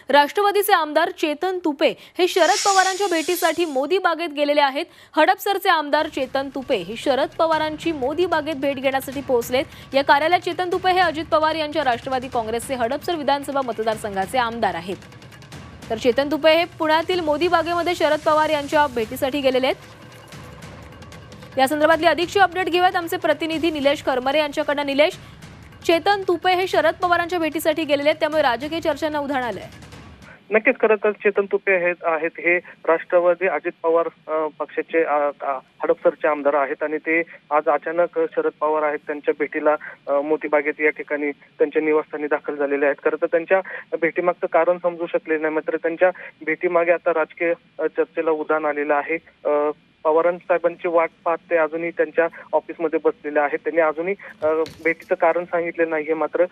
राष्ट्रवादीचे आमदार चेतन तुपे हे शरद पवारांच्या भेटीसाठी मोदी बागेत गेलेले आहेत। हडपसरचे आमदार चेतन तुपे हे शरद पवारांची मोदी बागेत भेट घेण्यासाठी पोहोचलेत। या कार्यालयात चेतन तुपे हे अजित पवार यांच्या राष्ट्रवादी काँग्रेसचे हडपसर विधानसभा मतदारसंघाचे आमदार आहेत। तर चेतन तुपे हे पुण्यातील मोदी बागेमध्ये शरद पवार यांच्या भेटीसाठी गेलेले आहेत। या संदर्भातली अधिकची अपडेट घेऊयात आमचे प्रतिनिधी निलेश करमरे यांच्याकडून। निलेश, चेतन तुपे हे शरद पवारांच्या भेटीसाठी गेलेले आहेत, त्यामुळे राजकीय चर्चांना उधाण आलंय। नक्कीच खरं तर चेतन तुपे आहेत हे राष्ट्रवादी अजित पवार पक्षाचे हडपसरचे आमदार आहेत आणि ते आज अचानक शरद पवार आहेत त्यांच्या भेटीला मोती बागेत या ठिकाणी त्यांच्या निवासस्थानी दाखल झालेले आहेत। खरं तर त्यांच्या भेटीमागचं कारण समजू शकले नाही, मात्र त्यांच्या भेटीमागे आता राजकीय चर्चेला उधाण आलेलं आहे। पवार साहेबांची वाट पाहत ते अजूनही त्यांच्या ऑफिसमध्ये बसलेले आहेत। त्यांनी अजूनही भेटीचं कारण सांगितले नाहीये, मात्र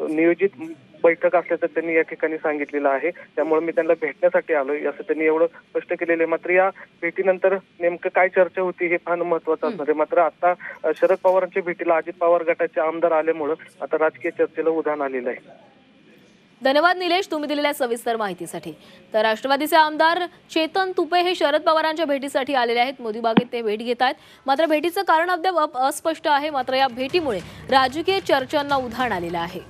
नियोजित बैठक असल्याचं त्यांनी या ठिकाणी सांगितलेलं आहे। त्यामुळे मी त्यांना भेटण्यासाठी आलोय असं त्यांनी एवढं स्पष्ट केलेलं आहे। मात्र या भेटीनंतर नेमकं काय चर्चा होती हे फार महत्त्वाचं असणार आहे। मात्र आता शरद पवारांच्या भेटीला अजित पवार गटाचे आमदार आल्यामुळे आता राजकीय चर्चेला उधाण आलेलं आहे। धन्यवाद निलेश, तुम्ही दिलेल्या सविस्तर माहितीसाठी। तर राष्ट्रवादीचे आमदार चेतन तुपे हे शरद पवारांच्या भेटीसाठी आलेले आहेत। मोदी बागेत ते भेट घेत आहेत। मात्र भेटीचं कारण अद्याप अस्पष्ट आहे। मात्र या भेटीमुळे राजकीय चर्चांना उधाण आलेलं आहे।